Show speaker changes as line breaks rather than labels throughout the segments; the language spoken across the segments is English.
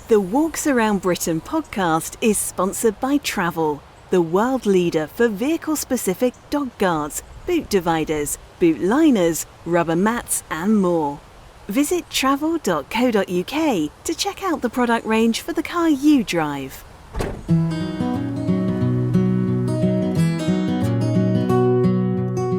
The Walks Around Britain podcast is sponsored by Travel, the world leader for vehicle-specific dog guards, boot dividers, boot liners, rubber mats and more. Visit travel.co.uk to check out the product range for the car you drive.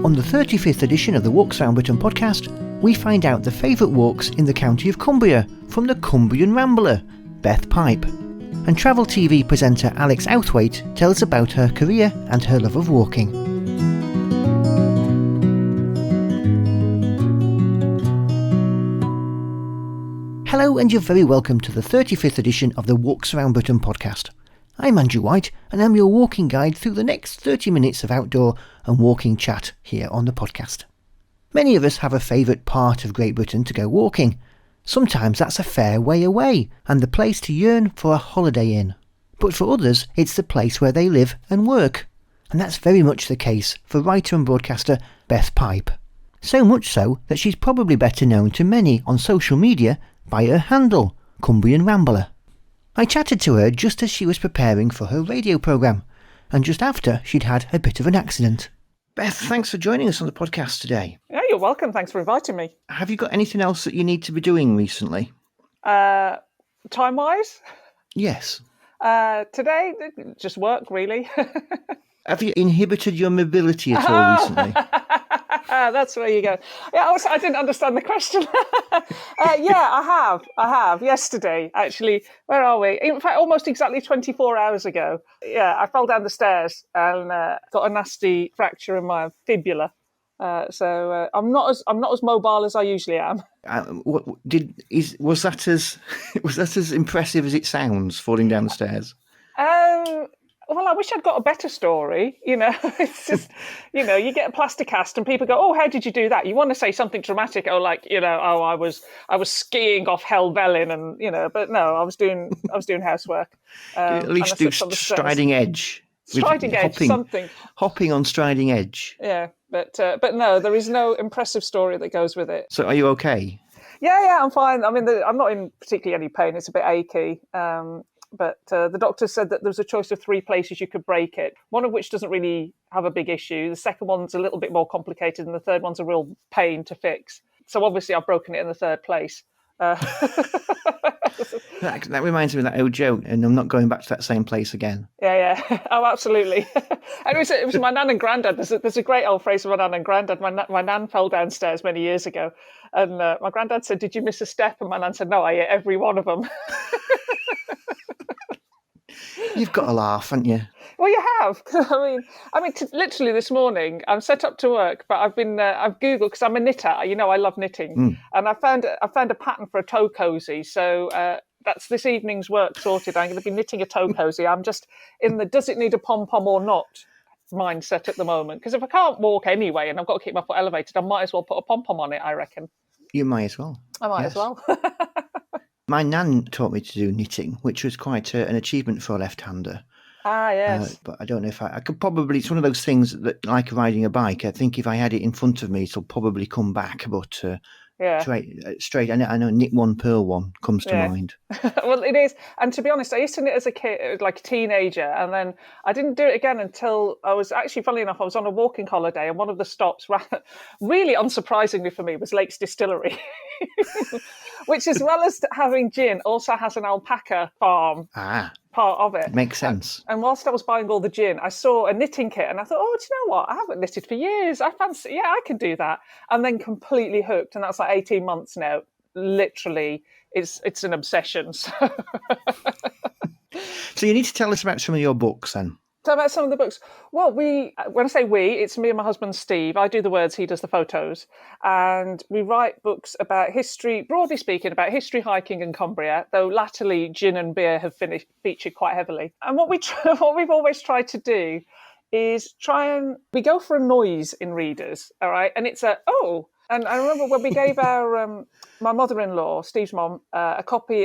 On the 35th edition of the Walks Around Britain podcast, we find out the favourite walks in the county of Cumbria from the Cumbrian Rambler, Beth Pipe. And travel TV presenter Alex Outhwaite tells us about her career and her love of walking. Hello and you're very welcome to the 35th edition of the Walks Around Britain podcast. I'm Andrew White and I'm your walking guide through the next 30 minutes of outdoor and walking chat here on the podcast. Many of us have a favourite part of Great Britain to go walking. Sometimes that's a fair way away and the place to yearn for a holiday in. But for others, it's the place where they live and work. And that's very much the case for writer and broadcaster Beth Pipe. So much so that she's probably better known to many on social media by her handle, Cumbrian Rambler. I chatted to her just as she was preparing for her radio programme, and just after she'd had a bit of an accident. Beth, thanks for joining us on the podcast today.
Yeah, you're welcome. Thanks for inviting me.
Have you got anything else that you need to be doing recently?
Time-wise?
Yes.
Today, just work, really.
Have you inhibited your mobility at all recently?
That's where you go. Yeah, I didn't understand the question. Yeah, I have. Yesterday, actually. Where are we? In fact, almost exactly 24 hours ago. Yeah, I fell down the stairs and got a nasty fracture in my fibula. So I'm not as mobile as I usually am.
Was that as impressive as it sounds, falling down the stairs?
Well, I wish I'd got a better story. It's just, you get a plaster cast and people go, "Oh, how did you do that?" You want to say something dramatic, I was skiing off Helvellyn, and but no, I was doing housework.
At least do striding edge.
Striding edge, something.
Hopping on striding edge.
Yeah, but no, there is no impressive story that goes with it.
So, are you okay?
Yeah, I'm fine. I mean, I'm not in particularly any pain. It's a bit achy. But the doctor said that there was a choice of 3 places you could break it, one of which doesn't really have a big issue. The second one's a little bit more complicated, and the third one's a real pain to fix. So obviously I've broken it in the third place.
That reminds me of that old joke, and I'm not going back to that same place again.
Yeah. Oh, absolutely. And it was my nan and granddad. There's a great old phrase from my nan and granddad. My nan fell downstairs many years ago, and my granddad said, "Did you miss a step?" And my nan said, "No, I ate every one of them."
You've got to laugh, haven't you?
Well, you have. I mean, literally this morning, I'm set up to work, but I've Googled, because I'm a knitter. I love knitting, and I found a pattern for a toe cozy. So that's this evening's work sorted. I'm going to be knitting a toe cozy. I'm just in the does it need a pom pom or not mindset at the moment, because if I can't walk anyway and I've got to keep my foot elevated, I might as well put a pom pom on it. I reckon.
You might as well.
I might as well.
My nan taught me to do knitting, which was quite an achievement for a left-hander.
Ah, yes.
But I don't know if I could probably, it's one of those things that, like riding a bike, I think if I had it in front of me, it'll probably come back. But straight, I know knit one, purl one comes to mind.
Well, it is. And to be honest, I used to knit as a kid, like a teenager, and then I didn't do it again until I was actually, funnily enough, I was on a walking holiday, and one of the stops, really unsurprisingly for me, was Lake's Distillery. Which, as well as having gin, also has an alpaca farm part of it.
Makes sense.
And whilst I was buying all the gin, I saw a knitting kit and I thought, oh, do you know what? I haven't knitted for years. I can do that. And then completely hooked. And that's like 18 months now. Literally, it's an obsession. So
you need to tell us about some of your books then.
Tell about some of the books. Well, when I say we, it's me and my husband, Steve. I do the words, he does the photos. And we write books about history, broadly speaking, about history, hiking and Cumbria, though latterly gin and beer have featured quite heavily. And what we've always tried to do is we go for a noise in readers, all right? And it's and I remember when we gave my mother-in-law, Steve's mom, a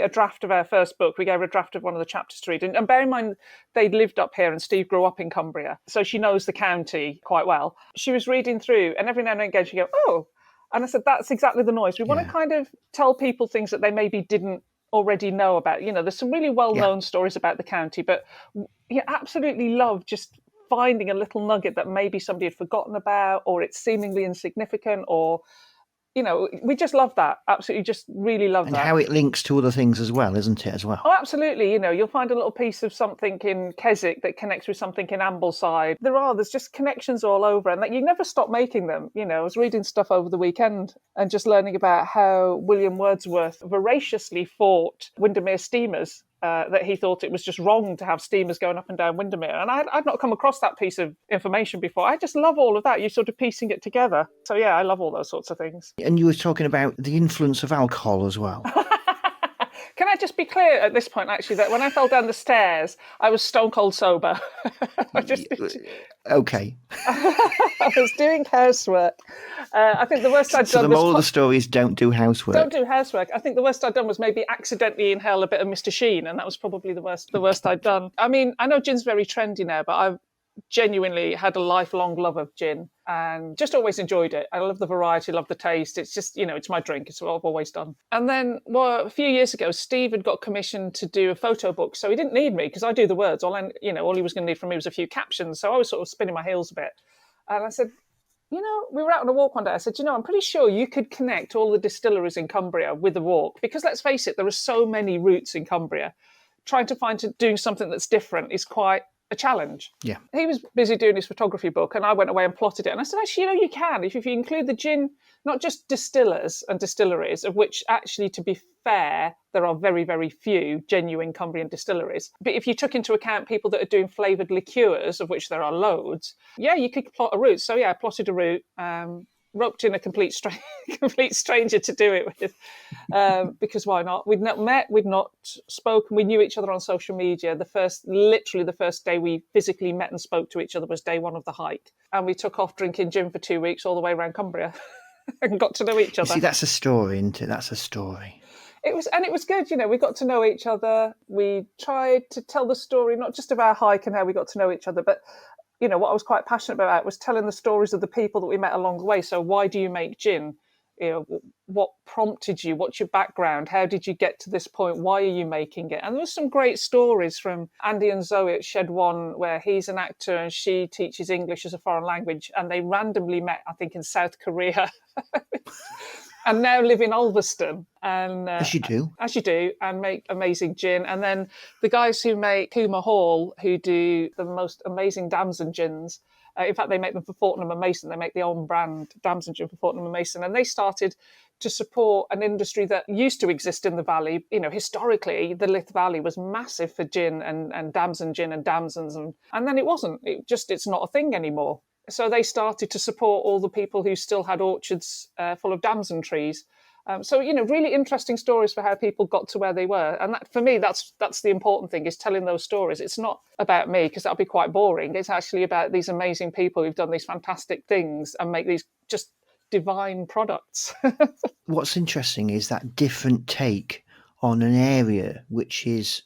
draft of our first book. We gave her a draft of one of the chapters to read. And bear in mind, they'd lived up here and Steve grew up in Cumbria, so she knows the county quite well. She was reading through and every now and again she'd go, "Oh." And I said, that's exactly the noise. We want to kind of tell people things that they maybe didn't already know about. There's some really well-known stories about the county, but you absolutely love just finding a little nugget that maybe somebody had forgotten about, or it's seemingly insignificant, or we just love that. Absolutely, just really love
and
that.
how it links to other things as well, isn't it, as well?
Oh, absolutely. You'll find a little piece of something in Keswick that connects with something in Ambleside. There's just connections all over, and that you never stop making them. I was reading stuff over the weekend and just learning about how William Wordsworth voraciously fought Windermere steamers. That he thought it was just wrong to have steamers going up and down Windermere. And I'd not come across that piece of information before. I just love all of that. You're sort of piecing it together. So, yeah, I love all those sorts of things.
And you were talking about the influence of alcohol as well.
Can I just be clear at this point, actually, that when I fell down the stairs, I was stone cold sober.
Okay.
I was doing housework. I think the worst I'd done was...
So the moral of the story is don't do housework.
Don't do housework. I think the worst I'd done was maybe accidentally inhale a bit of Mr. Sheen, and that was probably the worst I'd done. I mean, I know gin's very trendy now, but I've genuinely had a lifelong love of gin and just always enjoyed it. I love the variety, love the taste. It's just, it's my drink. It's what I've always done. And then, a few years ago, Steve had got commissioned to do a photo book. So he didn't need me because I do the words. All he was going to need from me was a few captions. So I was sort of spinning my heels a bit. And I said, we were out on a walk one day. I said, I'm pretty sure you could connect all the distilleries in Cumbria with the walk. Because let's face it, there are so many routes in Cumbria. Trying to doing something that's different is quite a challenge.
Yeah.
He was busy doing his photography book, and I went away and plotted it. And I said, actually, you can. If you include the gin, not just distillers and distilleries, of which actually, to be fair, there are very, very few genuine Cumbrian distilleries. But if you took into account people that are doing flavoured liqueurs, of which there are loads, you could plot a route. So, I plotted a route, roped in a complete stranger to do it with, because why not? We'd not met, we'd not spoken, we knew each other on social media. Literally the first day we physically met and spoke to each other was day one of the hike. And we took off drinking gin for 2 weeks all the way around Cumbria and got to know each other.
You see, that's a story, isn't it? That's a story.
It was good, we got to know each other. We tried to tell the story, not just of our hike and how we got to know each other, but what I was quite passionate about was telling the stories of the people that we met along the way. So why do you make gin? What prompted you? What's your background? How did you get to this point? Why are you making it? And there was some great stories from Andy and Zoe at Shed One, where he's an actor and she teaches English as a foreign language. And they randomly met, I think, in South Korea. And now live in Ulverston. And,
as you do,
and make amazing gin. And then the guys who make Cooma Hall, who do the most amazing Damson gins. In fact, they make them for Fortnum and Mason. They make the own brand Damson gin for Fortnum and Mason. And they started to support an industry that used to exist in the valley. Historically, the Lyth Valley was massive for gin and Damson gin and Damsons. And then it wasn't. It's not a thing anymore. So they started to support all the people who still had orchards full of damson trees. So, really interesting stories for how people got to where they were. And that, for me, that's the important thing, is telling those stories. It's not about me, because that'll be quite boring. It's actually about these amazing people who've done these fantastic things and make these just divine products.
What's interesting is that different take on an area which is,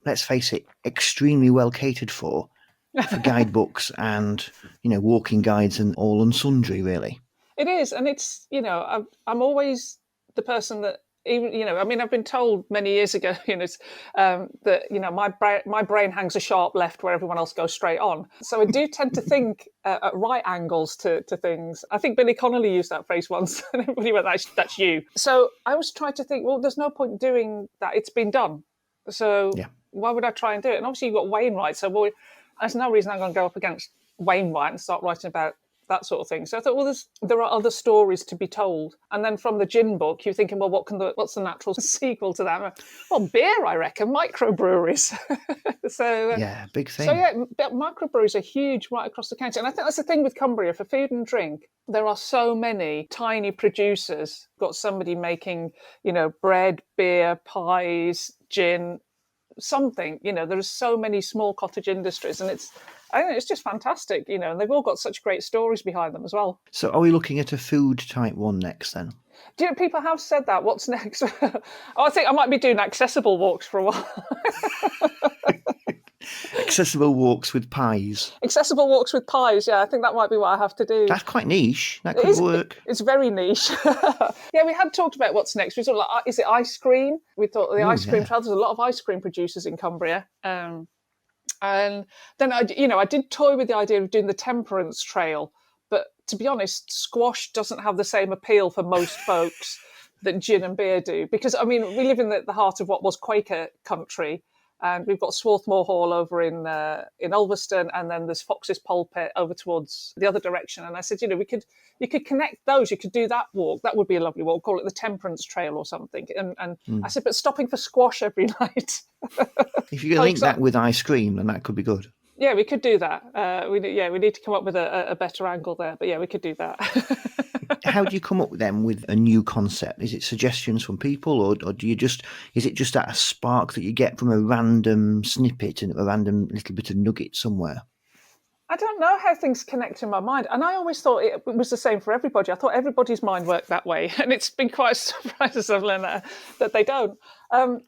let's face it, extremely well catered for guidebooks and, walking guides and all and sundry, really.
It is. And it's, I'm always the person that, even, I've been told many years ago, that, my brain hangs a sharp left where everyone else goes straight on. So I do tend to think at right angles to things. I think Billy Connolly used that phrase once, and everybody went, that's you. So I always try to think, well, there's no point doing that. It's been done. So why would I try and do it? And obviously you've got Wainwright. So, there's no reason I'm going to go up against Wainwright and start writing about that sort of thing. So I thought, there are other stories to be told. And then from the gin book, you're thinking, well, what's the natural sequel to that? Well, beer, I reckon, microbreweries.
Big thing.
So microbreweries are huge right across the country. And I think that's the thing with Cumbria. For food and drink, there are so many tiny producers. Got somebody making, bread, beer, pies, gin, something. There are so many small cottage industries, and I think it's just fantastic, and they've all got such great stories behind them as well.
So are we looking at a food type one next then?
Do you know, people have said that? What's next? I think I might be doing accessible walks for a while.
Accessible walks with pies.
Accessible walks with pies, yeah, I think that might be what I have to do.
That's quite niche. That could work.
It's very niche. Yeah, we had talked about what's next. We thought, like, is it ice cream? We thought the ice cream trail. There's a lot of ice cream producers in Cumbria. And then I did toy with the idea of doing the Temperance Trail. But to be honest, squash doesn't have the same appeal for most folks that gin and beer do. Because, I mean, we live in the heart of what was Quaker country. And we've got Swarthmore Hall over in Ulverston, and then there's Fox's Pulpit over towards the other direction. And I said, you could connect those. You could do that walk. That would be a lovely walk. Call it the Temperance Trail or something. And I said, but stopping for squash every night.
If you link that with ice cream, then that could be good.
Yeah, we could do that. We need to come up with a better angle there. But yeah, we could do that.
How do you come up then with a new concept? Is it suggestions from people, or do you is it just that spark that you get from a random snippet and a random little bit of nugget somewhere?
I don't know how things connect in my mind. And I always thought it was the same for everybody. I thought everybody's mind worked that way. And it's been quite a surprise as I've learned that they don't. I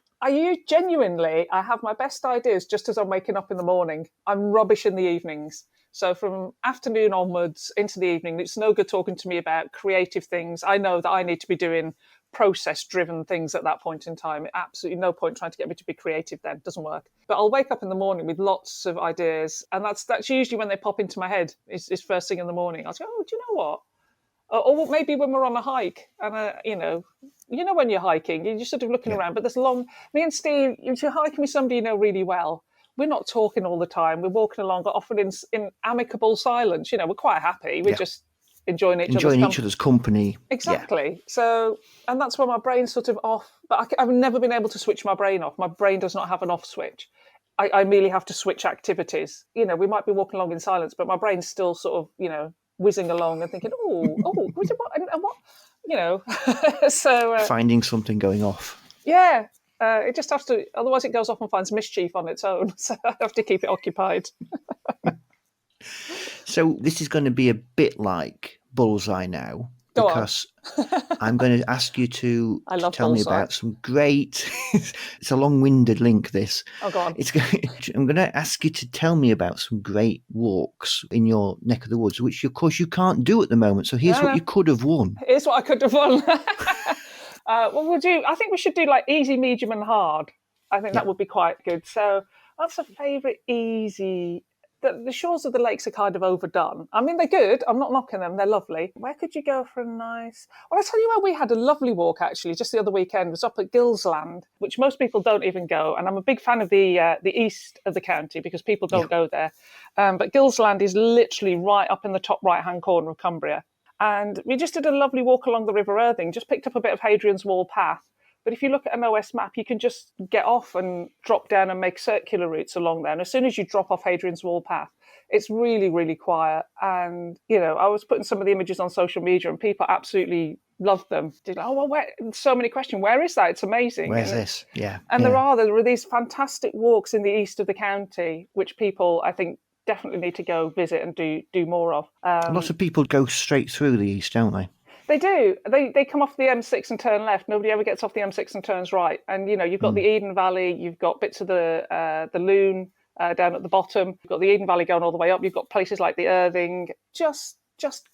have my best ideas just as I'm waking up in the morning. I'm rubbish in the evenings. So from afternoon onwards into the evening, it's no good talking to me about creative things. I know that I need to be doing process-driven things at that point in time. Absolutely no point trying to get me to be creative then. It doesn't work. But I'll wake up in the morning with lots of ideas. And that's usually when they pop into my head, is first thing in the morning. I'll say, oh, do you know what? Or maybe when we're on a hike and, when you're hiking, you're just sort of looking around, but me and Steve, if you're hiking with somebody you know really well, we're not talking all the time. We're walking along, but often in amicable silence. We're quite happy. We're just enjoying each other's company. Exactly. Yeah. So, and that's where my brain's sort of off. But I've never been able to switch my brain off. My brain does not have an off switch. I merely have to switch activities. We might be walking along in silence, but my brain's still sort of, whizzing along and thinking, what, and what, So
finding something going off.
Yeah. It just has to, otherwise it goes off and finds mischief on its own. So I have to keep it occupied.
So this is going to be a bit like Bullseye now, because I'm going to ask you to tell me about some great, it's a long-winded link, this.
Oh, go on.
I'm going to ask you to tell me about some great walks in your neck of the woods, which of course you can't do at the moment. So here's what you could have won.
Here's what I could have won. I think we should do like easy, medium and hard. I think that would be quite good. So that's a favourite easy. The shores of the lakes are kind of overdone. I mean, they're good. I'm not knocking them. They're lovely. Where could you go for a nice... Well, I'll tell you where we had a lovely walk, actually, just the other weekend. It was up at Gillsland, which most people don't even go. And I'm a big fan of the east of the county because people don't go there. But Gillsland is literally right up in the top right-hand corner of Cumbria. And we just did a lovely walk along the River Irthing, just picked up a bit of Hadrian's Wall path. But if you look at an OS map, you can just get off and drop down and make circular routes along there. And as soon as you drop off Hadrian's Wall path, it's really, really quiet. And, I was putting some of the images on social media and people absolutely loved them. So many questions. Where is that? It's amazing.
Where's this? Yeah.
And there are these fantastic walks in the east of the county, which people, I think, definitely need to go visit and do more of.
Lots of people go straight through the east, don't they?
They do. They come off the M6 and turn left. Nobody ever gets off the M6 and turns right. And, you've got the Eden Valley, you've got bits of the Loon down at the bottom. You've got the Eden Valley going all the way up. You've got places like the Irthing. Just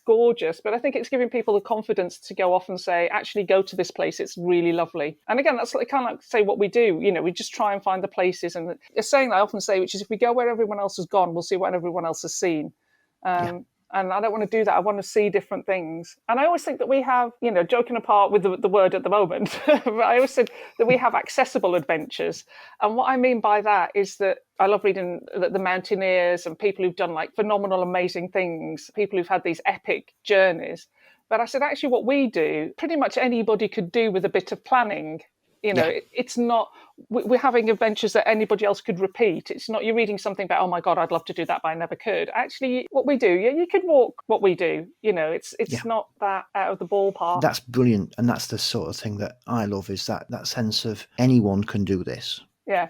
gorgeous. But I think it's giving people the confidence to go off and say, actually go to this place. It's really lovely. And again, that's kind of like say what we do. We just try and find the places. And it's saying that I often say, which is if we go where everyone else has gone, we'll see what everyone else has seen. And I don't want to do that. I want to see different things. And I always think that we have, joking apart with the word at the moment, but I always said that we have accessible adventures. And what I mean by that is that I love reading the mountaineers and people who've done like phenomenal, amazing things, people who've had these epic journeys. But I said, actually, what we do, pretty much anybody could do with a bit of planning. It's not, we're having adventures that anybody else could repeat. It's not, you're reading something about, oh my God, I'd love to do that, but I never could. Actually, what we do, you could walk what we do. It's not that out of the ballpark.
That's brilliant. And that's the sort of thing that I love, is that sense of anyone can do this.
Yeah,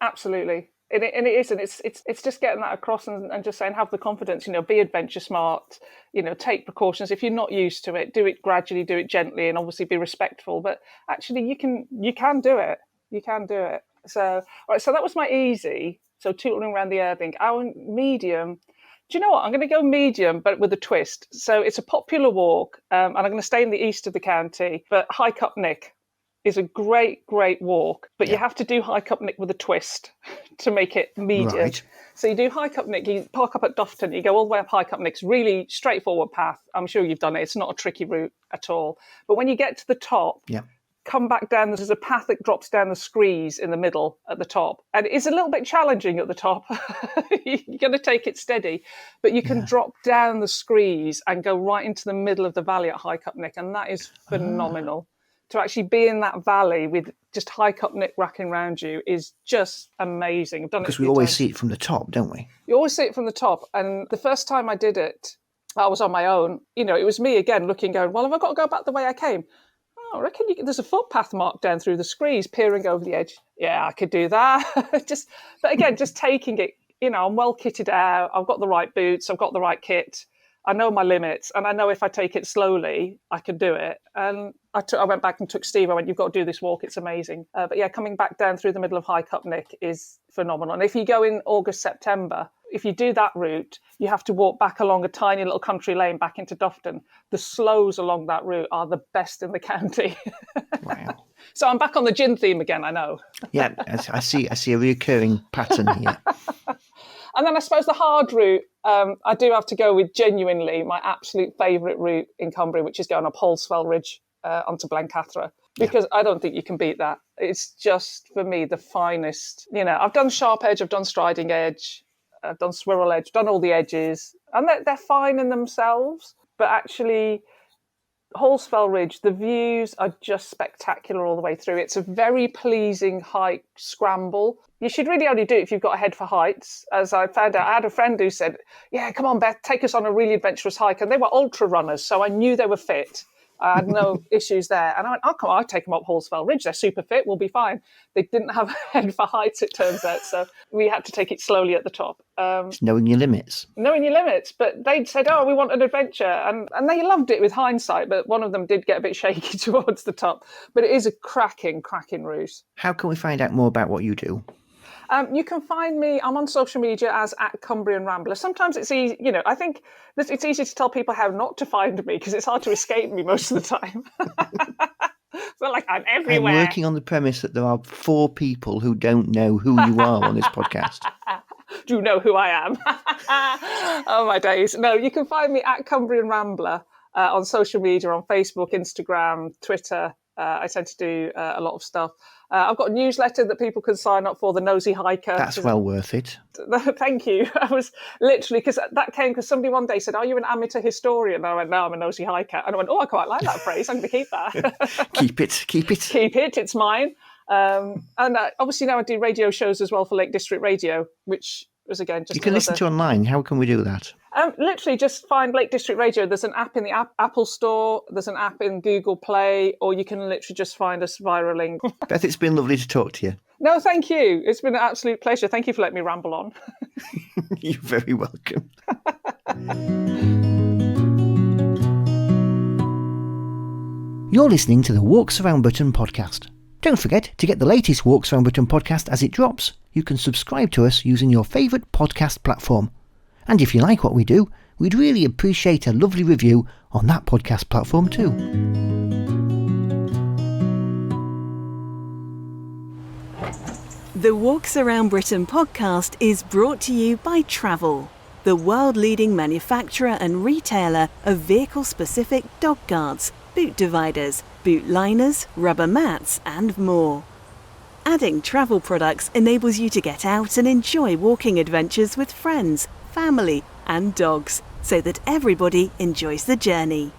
absolutely. And it is, and it's just getting that across and just saying, have the confidence, be adventure smart, take precautions. If you're not used to it, do it gradually, do it gently, and obviously be respectful. But actually, you can do it. You can do it. So, all right. So that was my easy. So tootling around the Irving. Our medium, do you know what? I'm going to go medium, but with a twist. So it's a popular walk, and I'm going to stay in the east of the county, but Hike Up Nick is a great, great walk, but you have to do Hike Up Nick with a twist to make it medium.
Right.
So you do Hike Up Nick, you park up at Dufton, you go all the way up Hike Up Nick's really straightforward path. I'm sure you've done it. It's not a tricky route at all. But when you get to the top, come back down, there's a path that drops down the screes in the middle at the top. And it's a little bit challenging at the top. You're going to take it steady, but you can drop down the screes and go right into the middle of the valley at Hike Up Nick. And that is phenomenal. To actually be in that valley with just Hike Up Nick racking around you is just amazing. I've done it
because we always see it from the top, don't we?
You always see it from the top. And the first time I did it, I was on my own. You know, it was me again looking, going, well, have I got to go back the way I came? Oh, I reckon there's a footpath marked down through the screes, peering over the edge. Yeah, I could do that. But again, just taking it, you know, I'm well kitted out. I've got the right boots. I've got the right kit. I know my limits, and I know if I take it slowly, I can do it. And I went back and took Steve. I went, you've got to do this walk. It's amazing. But yeah, coming back down through the middle of Hike Up Nick is phenomenal. And if you go in August, September, if you do that route, you have to walk back along a tiny little country lane back into Dufton. The slows along that route are the best in the county.
Wow.
So I'm back on the gin theme again, I know.
Yeah, I see a recurring pattern here.
And then I suppose the hard route, I do have to go with genuinely my absolute favourite route in Cumbria, which is going up Holswell Ridge onto Blencathra, because I don't think you can beat that. It's just, for me, the finest. You know, I've done Sharp Edge, I've done Striding Edge, I've done Swirl Edge, done all the edges, and they're fine in themselves. But actually, Holswell Ridge, the views are just spectacular all the way through. It's a very pleasing hike scramble. You should really only do it if you've got a head for heights. As I found out, I had a friend who said, yeah, come on, Beth, take us on a really adventurous hike. And they were ultra runners, so I knew they were fit. I had no issues there. And I went, oh, come on, I'll take them up Holswell Ridge. They're super fit. We'll be fine. They didn't have a head for heights, it turns out. So we had to take it slowly at the top.
It's knowing your limits.
Knowing your limits. But they said, oh, we want an adventure. And they loved it with hindsight. But one of them did get a bit shaky towards the top. But it is a cracking route.
How can we find out more about what you do?
You can find me, I'm on social media as @Cumbrian Rambler. Sometimes it's easy, you know, I think that it's easy to tell people how not to find me because it's hard to escape me most of the time. So like I'm everywhere.
I'm working on the premise that there are 4 people who don't know who you are on this podcast.
Do you know who I am? Oh, my days. No, you can find me @Cumbrian Rambler on social media, on Facebook, Instagram, Twitter. I tend to do a lot of stuff. I've got a newsletter that people can sign up for, The Nosy Hiker.
That's well worth it.
Thank you. I was literally, because that came because somebody one day said, are you an amateur historian? And I went, no, I'm a nosy hiker. And I went, oh, I quite like that phrase. I'm going to keep that.
Keep it.
Keep it. It's mine. And obviously now I do radio shows as well for Lake District Radio, which was again just
you can listen to online. How can we do that?
Literally just find Lake District Radio. There's an app in the Apple Store, there's an app in Google Play, or you can literally just find us via a link.
Beth, it's been lovely to talk to you.
No, thank you. It's been an absolute pleasure. Thank you for letting me ramble on.
You're very welcome. You're listening to the Walks Around Britain podcast. Don't forget to get the latest Walks Around Britain podcast as it drops. You can subscribe to us using your favourite podcast platform. And if you like what we do, we'd really appreciate a lovely review on that podcast platform too.
The Walks Around Britain podcast is brought to you by Travel, the world-leading manufacturer and retailer of vehicle-specific dog guards, boot dividers, boot liners, rubber mats and more. Adding Travel products enables you to get out and enjoy walking adventures with friends, family and dogs, so that everybody enjoys the journey.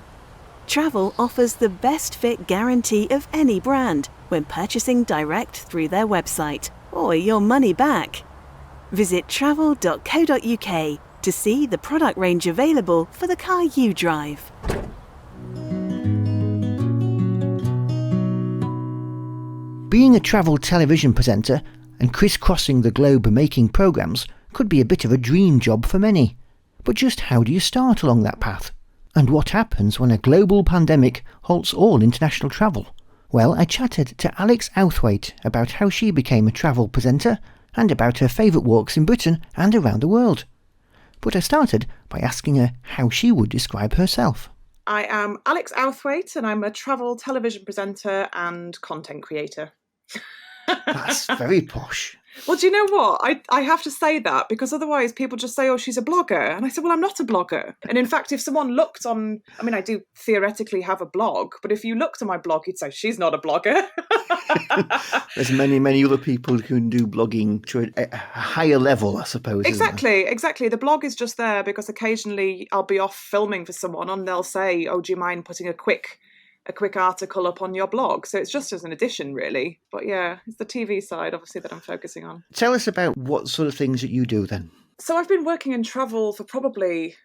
Travel offers the best fit guarantee of any brand when purchasing direct through their website, or your money back. Visit travel.co.uk to see the product range available for the car you drive.
Being a travel television presenter and crisscrossing the globe making programmes could be a bit of a dream job for many. But just how do you start along that path? And what happens when a global pandemic halts all international travel? Well, I chatted to Alex Outhwaite about how she became a travel presenter and about her favourite walks in Britain and around the world. But I started by asking her how she would describe herself.
I am Alex Outhwaite, and I'm a travel television presenter and content creator.
That's very posh.
Well, do you know what? I have to say that because otherwise people just say, oh, she's a blogger. And I said, well, I'm not a blogger. And in fact, if someone looked on, I mean, I do theoretically have a blog, but if you looked at my blog, you'd say, she's not a blogger.
There's many other people who can do blogging to a higher level, I suppose.
Exactly. The blog is just there because occasionally I'll be off filming for someone and they'll say, oh, do you mind putting a quick article up on your blog? So it's just as an addition, really. But yeah, it's the TV side, obviously, that I'm focusing on.
Tell us about what sort of things that you do then.
So I've been working in travel for probably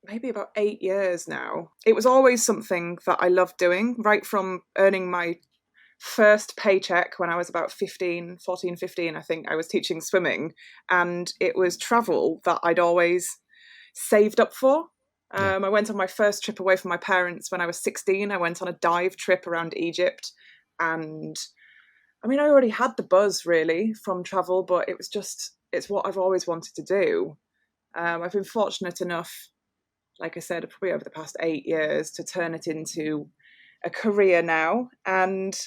maybe about 8 years now. It was always something that I loved doing, right from earning my first paycheck when I was about 14, 15, I think. I was teaching swimming, and it was travel that I'd always saved up for. I went on my first trip away from my parents when I was 16. I went on a dive trip around Egypt, and I mean, I already had the buzz really from travel, but it's what I've always wanted to do. I've been fortunate enough, like I said, probably over the past 8 years to turn it into a career now. And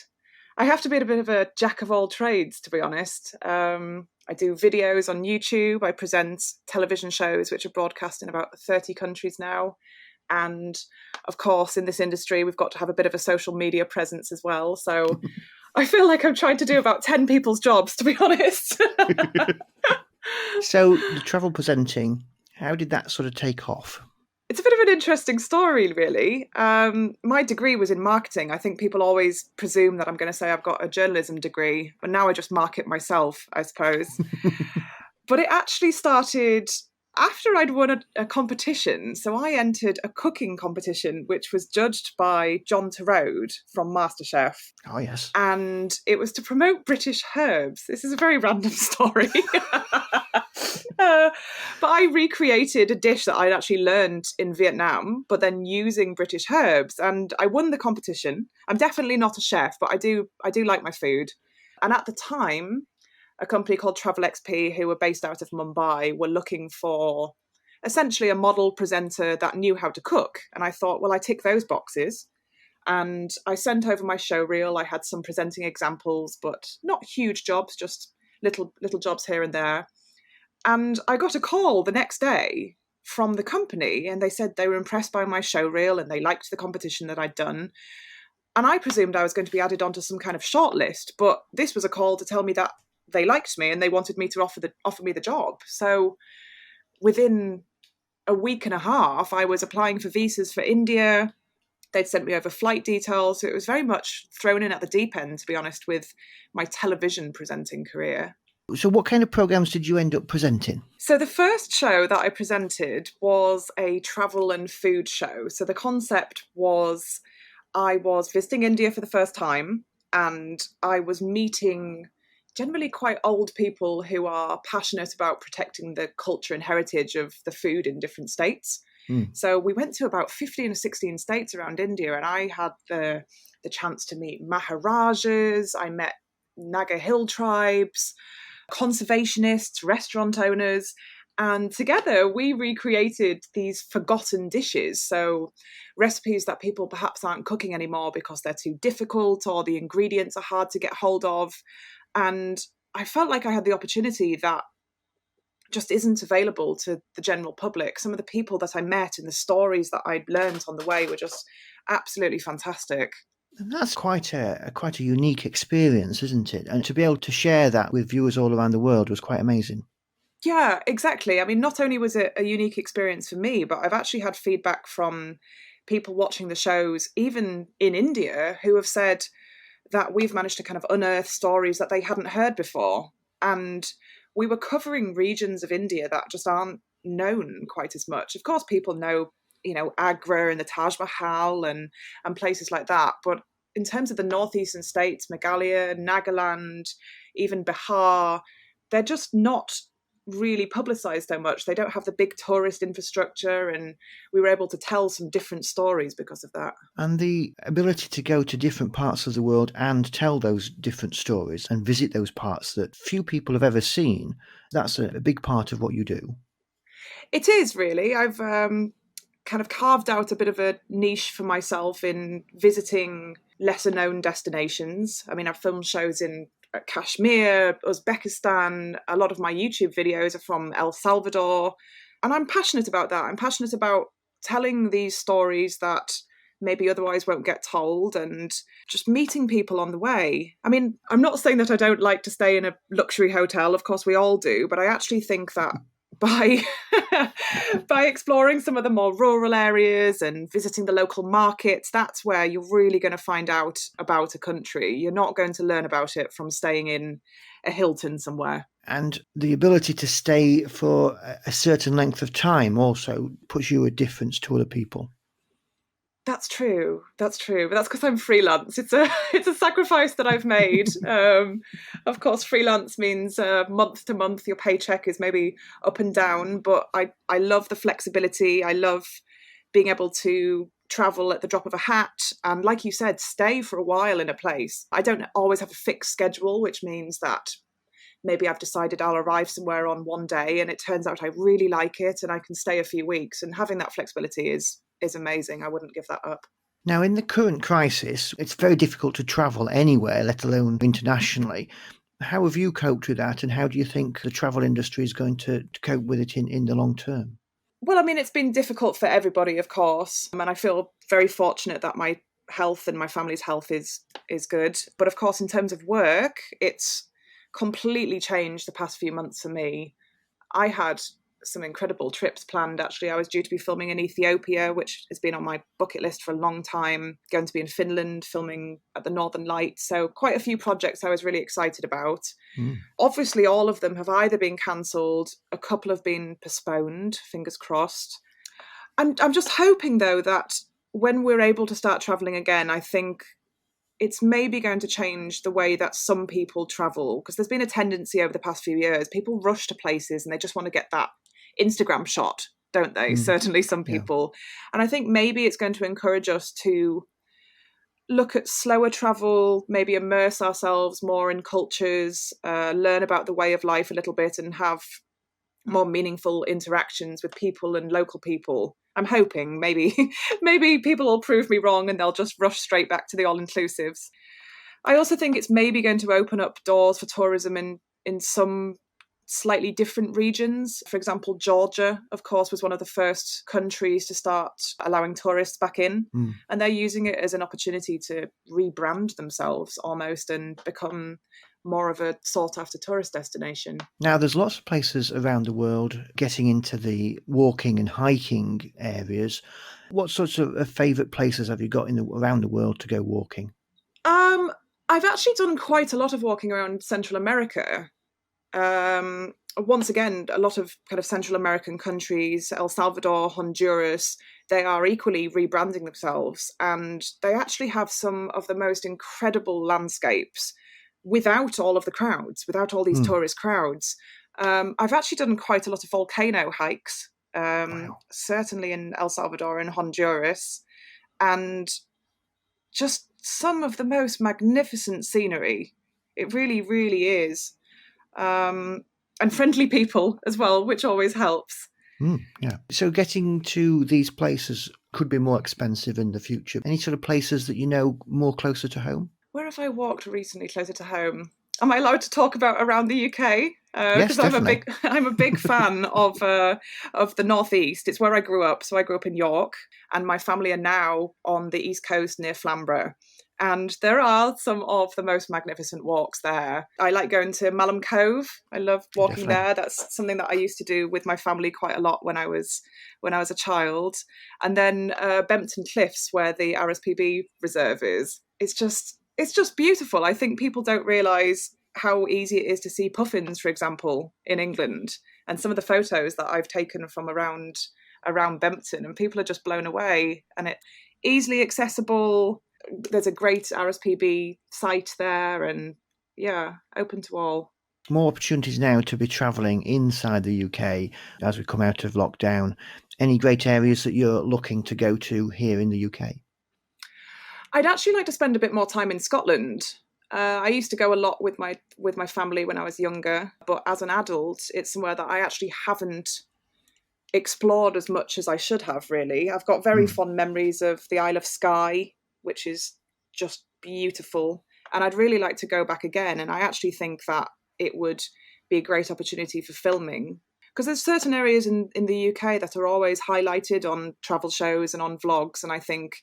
I have to be a bit of a jack of all trades, to be honest. I do videos on YouTube. I present television shows which are broadcast in about 30 countries now. And of course, in this industry, we've got to have a bit of a social media presence as well. So I feel like I'm trying to do about 10 people's jobs, to be honest.
So the travel presenting, how did that sort of take off?
It's a bit of an interesting story, really. My degree was in marketing. I think people always presume that I'm going to say I've got a journalism degree, but now I just market myself, I suppose. But it actually started after I'd won a competition. So I entered a cooking competition, which was judged by John Turode from MasterChef.
Oh, yes.
And it was to promote British herbs. This is a very random story. But I recreated a dish that I'd actually learned in Vietnam, but then using British herbs. And I won the competition. I'm definitely not a chef, but I do like my food. And at the time, a company called Travel XP, who were based out of Mumbai, were looking for essentially a model presenter that knew how to cook. And I thought, well, I tick those boxes. And I sent over my show reel. I had some presenting examples, but not huge jobs, just little jobs here and there. And I got a call the next day from the company, and they said they were impressed by my show reel and they liked the competition that I'd done. And I presumed I was going to be added onto some kind of shortlist, but this was a call to tell me that they liked me and they wanted me to offer me the job. So within a week and a half, I was applying for visas for India. They'd sent me over flight details. So it was very much thrown in at the deep end, to be honest, with my television presenting career.
So what kind of programmes did you end up presenting?
So the first show that I presented was a travel and food show. So the concept was I was visiting India for the first time, and I was meeting generally quite old people who are passionate about protecting the culture and heritage of the food in different states. So we went to about 15 or 16 states around India, and I had the chance to meet Maharajas. I met Naga Hill tribes, conservationists, restaurant owners, and together we recreated these forgotten dishes. So recipes that people perhaps aren't cooking anymore because they're too difficult or the ingredients are hard to get hold of. And I felt like I had the opportunity that just isn't available to the general public. Some of the people that I met and the stories that I'd learned on the way were just absolutely fantastic.
And that's quite a unique experience, isn't it? And to be able to share that with viewers all around the world was quite amazing.
Yeah, exactly. I mean, not only was it a unique experience for me, but I've actually had feedback from people watching the shows, even in India, who have said that we've managed to kind of unearth stories that they hadn't heard before. And we were covering regions of India that just aren't known quite as much. Of course, people know, Agra and the Taj Mahal and places like that. But in terms of the northeastern states, Meghalaya, Nagaland, even Bihar, they're just not really publicised so much. They don't have the big tourist infrastructure, and we were able to tell some different stories because of that.
And the ability to go to different parts of the world and tell those different stories and visit those parts that few people have ever seen, that's a big part of what you do.
It is really. I've kind of carved out a bit of a niche for myself in visiting lesser known destinations. I mean, I've filmed shows in Kashmir, Uzbekistan. A lot of my YouTube videos are from El Salvador. And I'm passionate about that. I'm passionate about telling these stories that maybe otherwise won't get told, and just meeting people on the way. I mean, I'm not saying that I don't like to stay in a luxury hotel. Of course, we all do. But I actually think that by by exploring some of the more rural areas and visiting the local markets, that's where you're really going to find out about a country. You're not going to learn about it from staying in a Hilton somewhere.
And the ability to stay for a certain length of time also puts you a difference to other people.
That's true. But that's because I'm freelance. It's a sacrifice that I've made. Of course, freelance means month to month your paycheck is maybe up and down. But I love the flexibility. I love being able to travel at the drop of a hat, and like you said, stay for a while in a place. I don't always have a fixed schedule, which means that maybe I've decided I'll arrive somewhere on one day, and it turns out I really like it, and I can stay a few weeks. And having that flexibility is amazing. I wouldn't give that up.
Now, in the current crisis, it's very difficult to travel anywhere, let alone internationally. How have you coped with that, and how do you think the travel industry is going to cope with it in the long term?
Well, I mean, it's been difficult for everybody, of course. And I feel very fortunate that my health and my family's health is good. But of course, in terms of work, it's completely changed the past few months for me. I had some incredible trips planned. Actually, I was due to be filming in Ethiopia, which has been on my bucket list for a long time. Going to be in Finland, filming at the Northern Lights. So quite a few projects I was really excited about. Obviously, all of them have either been cancelled, a couple have been postponed, fingers crossed. And I'm just hoping, though, that when we're able to start travelling again, I think it's maybe going to change the way that some people travel, because there's been a tendency over the past few years. People rush to places and they just want to get that Instagram shot, don't they? Certainly some people. Yeah. And I think maybe it's going to encourage us to look at slower travel, maybe immerse ourselves more in cultures, learn about the way of life a little bit, and have more meaningful interactions with people and local people. I'm hoping maybe people will prove me wrong and they'll just rush straight back to the all-inclusives. I also think it's maybe going to open up doors for tourism in some slightly different regions. For example, Georgia, of course, was one of the first countries to start allowing tourists back in. And they're using it as an opportunity to rebrand themselves almost and become more of a sought-after tourist destination.
Now, there's lots of places around the world getting into the walking and hiking areas. What sorts of favourite places have you got around the world to go walking?
I've actually done quite a lot of walking around Central America. Once again, a lot of kind of Central American countries, El Salvador, Honduras, they are equally rebranding themselves, and they actually have some of the most incredible landscapes without all of the crowds, without all these tourist crowds. I've actually done quite a lot of volcano hikes, certainly in El Salvador and Honduras, and just some of the most magnificent scenery. It really, really is. And friendly people as well, which always helps.
Yeah. So getting to these places could be more expensive in the future. Any sort of places that you know more closer to home?
Where have I walked recently closer to home? Am I allowed to talk about around the UK?
Yes, definitely.
I'm a big fan of the Northeast. It's where I grew up. So I grew up in York, and my family are now on the East Coast near Flamborough. And there are some of the most magnificent walks there. I like going to Malham Cove. I love walking there. That's something that I used to do with my family quite a lot when I was a child. And then Bempton Cliffs, where the RSPB reserve is. It's just beautiful. I think people don't realise how easy it is to see puffins, for example, in England. And some of the photos that I've taken from around Bempton, and people are just blown away. And it easily accessible. There's a great RSPB site there, and yeah, open to all.
more opportunities now to be travelling inside the UK as we come out of lockdown. Any great areas that you're looking to go to here in the UK?
I'd actually like to spend a bit more time in Scotland. I used to go a lot with my family when I was younger, but as an adult, it's somewhere that I actually haven't explored as much as I should have, really. I've got very fond memories of the Isle of Skye, which is just beautiful, and I'd really like to go back again. And I actually think that it would be a great opportunity for filming, because there's certain areas in the UK that are always highlighted on travel shows and on vlogs, and I think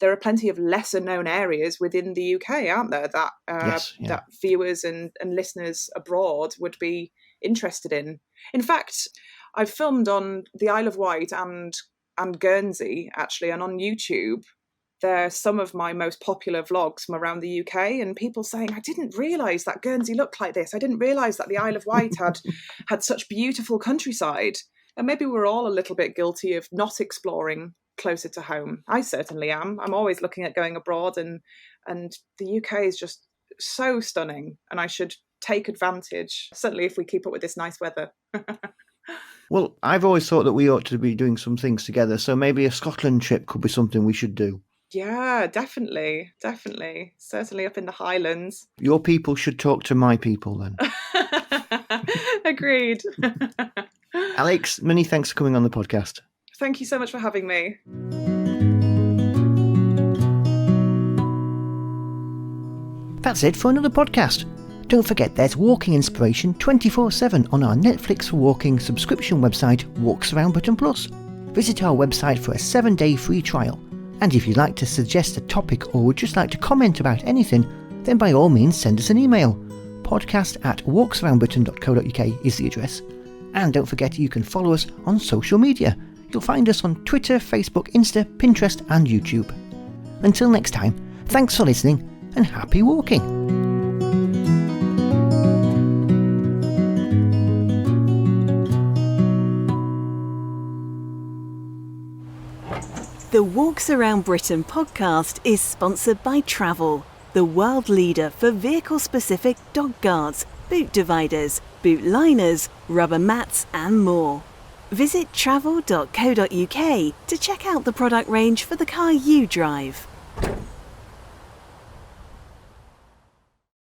there are plenty of lesser known areas within the UK, aren't there, that that viewers and listeners abroad would be interested in. In fact, I've filmed on the Isle of Wight and Guernsey, actually, and on YouTube, they're some of my most popular vlogs from around the UK, and people saying, I didn't realise that Guernsey looked like this. I didn't realise that the Isle of Wight had such beautiful countryside. And maybe we're all a little bit guilty of not exploring closer to home. I certainly am. I'm always looking at going abroad, and the UK is just so stunning, and I should take advantage, certainly if we keep up with this nice weather.
Well, I've always thought that we ought to be doing some things together, so maybe a Scotland trip could be something we should do.
Yeah, definitely. Certainly up in the Highlands.
Your people should talk to my people then.
Agreed.
Alex, many thanks for coming on the podcast.
Thank you so much for having me.
That's it for another podcast. Don't forget there's walking inspiration 24/7 on our Netflix for Walking subscription website, Walks Around Britain Plus. Visit our website for a 7-day free trial. And if you'd like to suggest a topic or would just like to comment about anything, then by all means send us an email. podcast@walksaroundbritain.co.uk is the address. And don't forget you can follow us on social media. You'll find us on Twitter, Facebook, Insta, Pinterest and YouTube. Until next time, thanks for listening and happy walking.
The Walks Around Britain podcast is sponsored by Travel, the world leader for vehicle-specific dog guards, boot dividers, boot liners, rubber mats and more. Visit travel.co.uk to check out the product range for the car you drive.